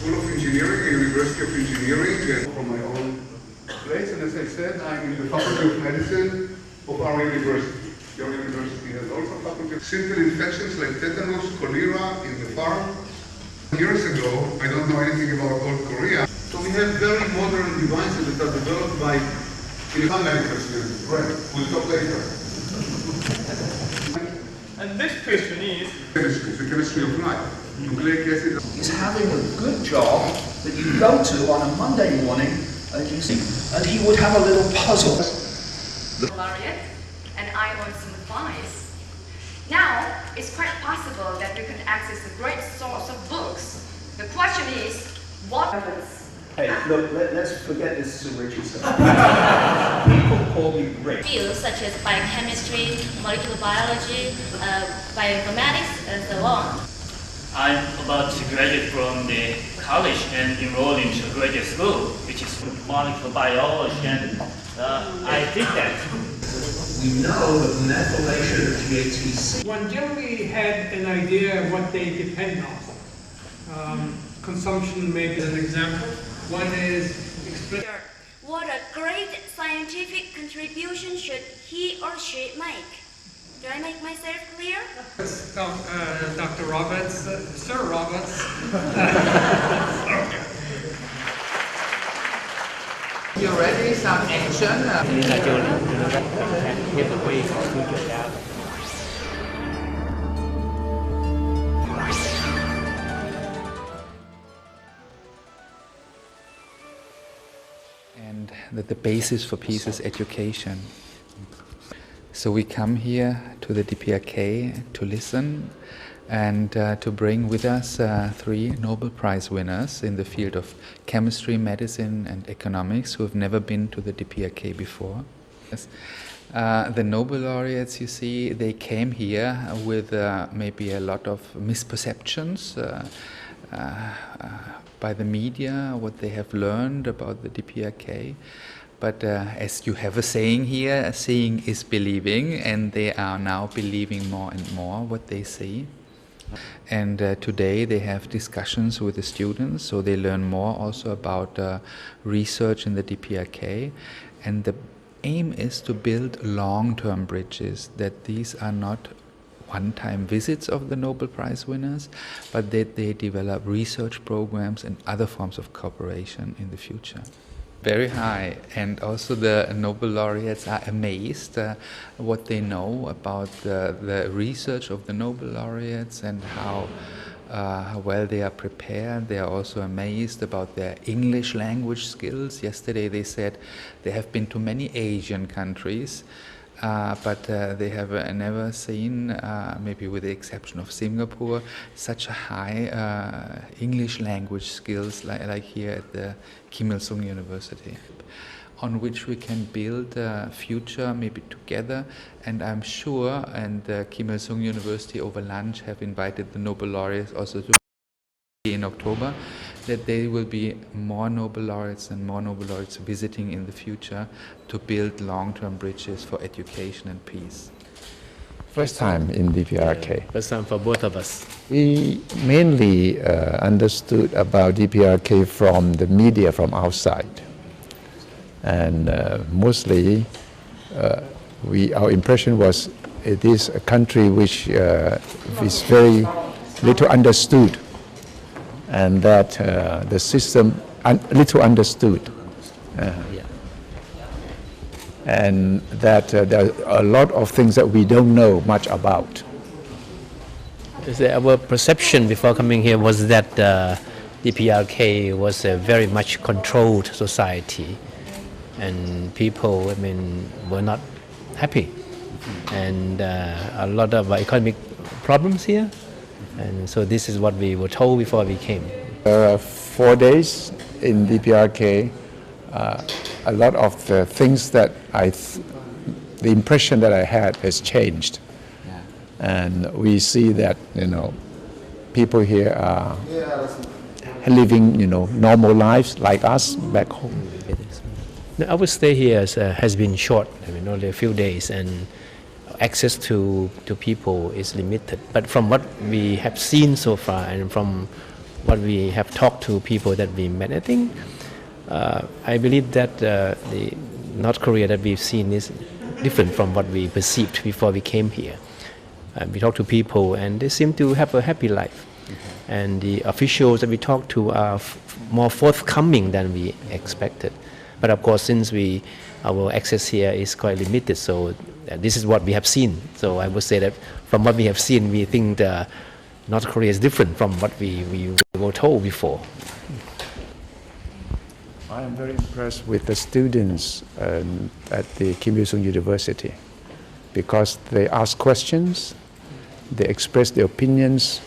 School of Engineering, University of Engineering, from my own place. And as I said, I'm in the Faculty of Medicine of our university. Your university has also a faculty of simple infections like tetanus, cholera in the farm. Years ago, I don't know anything about old Korea. So we have very modern devices that are developed by medical students. Right, we'll talk later. And this question is chemistry, the chemistry of life. Nucleic acid is having a good job that you go to on a Monday morning and you see, and he would have a little puzzle. Laureate, and I want some advice. Now, it's quite possible that you can access a great source of books. The question is, what happens? Hey, look, let's forget this is a Richard stuff. People call me Rick. Fields such as biochemistry, molecular biology, bioinformatics, and so on. I'm about to graduate from the college and enroll into graduate school, which is molecular biology, and I did that. We know that methylation of GATC. one generally had an idea of what they depend on. Consumption may be an example. One is What a great scientific contribution should he or she make? Do I make myself clear? Dr. Roberts, Sir Roberts. You ready? Some action. And that the basis for peace is education. So we come here to the DPRK to listen and to bring with us 3 Nobel Prize winners in the field of chemistry, medicine and economics who have never been to the DPRK before. Yes. The Nobel laureates, you see, they came here with maybe a lot of misperceptions by the media, what they have learned about the DPRK. But as you have a saying here, seeing is believing, and they are now believing more and more what they see. And today they have discussions with the students, so they learn more also about research in the DPRK. And the aim is to build long-term bridges, that these are not one-time visits of the Nobel Prize winners, but that they develop research programs and other forms of cooperation in the future. Very high, and also the Nobel laureates are amazed what they know about the research of the Nobel laureates and how well they are prepared. They are also amazed about their English language skills. Yesterday they said they have been to many Asian countries, but they have never seen, maybe with the exception of Singapore, such a high English language skills like here at the Kim Il-sung University, on which we can build a future maybe together. And I'm sure, and Kim Il-sung University over lunch have invited the Nobel laureates also to in October, that there will be more Nobel laureates and more Nobel laureates visiting in the future to build long-term bridges for education and peace. First time in DPRK. First time for both of us. We mainly understood about DPRK from the media from outside. And mostly our impression was it is a country which is very little understood, and that the system little understood. And that there are a lot of things that we don't know much about. Our perception before coming here was that DPRK was a very much controlled society, and people, were not happy, and a lot of economic problems here, and so this is what we were told before we came. 4 days in DPRK. A lot of the things that the impression that I had has changed, and we see that people here are living normal lives like us back home. Our stay here has been short, only a few days, and access to people is limited. But from what we have seen so far, and from what we have talked to people that we met. I think I believe that the North Korea that we've seen is different from what we perceived before we came here. We talk to people and they seem to have a happy life. And the officials that we talk to are more forthcoming than we expected. But of course, since our access here is quite limited, so this is what we have seen. So I would say that from what we have seen, we think North Korea is different from what we were told before. I am very impressed with the students at the Kim Il-sung University because they ask questions, they express their opinions.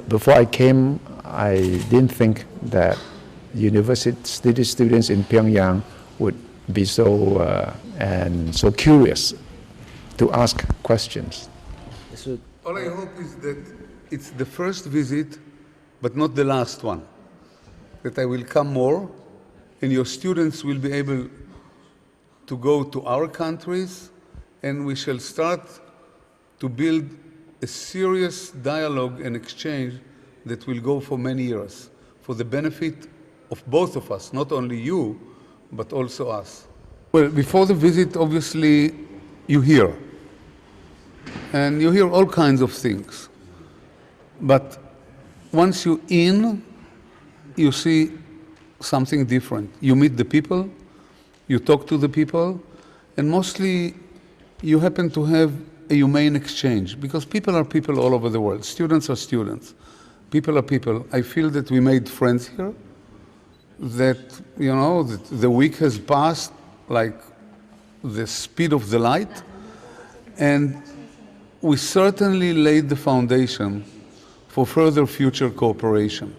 Before I came, I didn't think that university students in Pyongyang would be so curious to ask questions. All I hope is that it's the first visit, but not the last one. That I will come more, and your students will be able to go to our countries, and we shall start to build a serious dialogue and exchange that will go for many years, for the benefit of both of us, not only you, but also us. Well, before the visit, obviously, you hear. And you hear all kinds of things. But once you're in, you see something different. You meet the people, you talk to the people, and mostly you happen to have a humane exchange, because people are people all over the world. Students are students. People are people. I feel that we made friends here, that, you know, that the week has passed like the speed of the light, and we certainly laid the foundation for further future cooperation.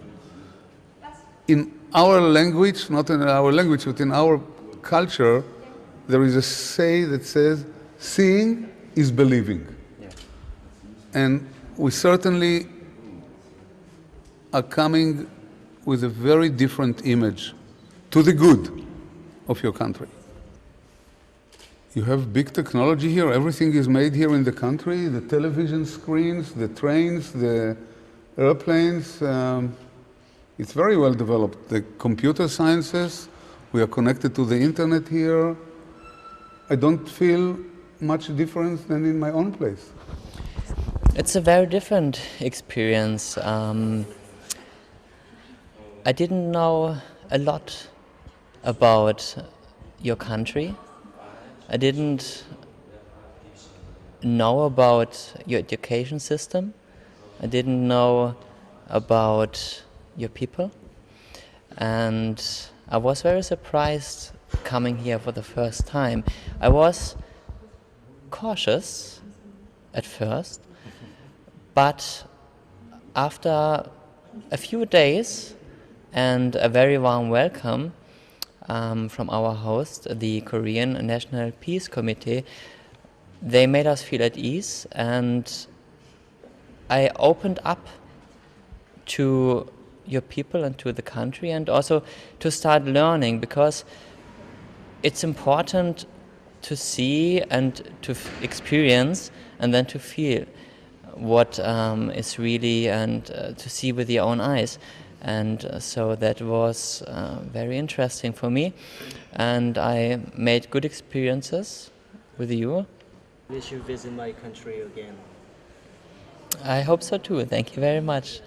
In our language, not in our language, but in our culture, there is a say that says, seeing is believing. Yeah. And we certainly are coming with a very different image to the good of your country. You have big technology here. Everything is made here in the country. The television screens, the trains, the airplanes. It's very well developed. The computer sciences, we are connected to the internet here. I don't feel much difference than in my own place. It's a very different experience. I didn't know a lot about your country. I didn't know about your education system. I didn't know about your people. And I was very surprised coming here for the first time. I was cautious at first, but after a few days and a very warm welcome from our host, the Korean National Peace Committee, they made us feel at ease, and I opened up to your people and to the country, and also to start learning, because it's important to see and to experience and then to feel what is really, and to see with your own eyes. And so that was very interesting for me, and I made good experiences with you. Wish you visit my country again. I hope so too. Thank you very much.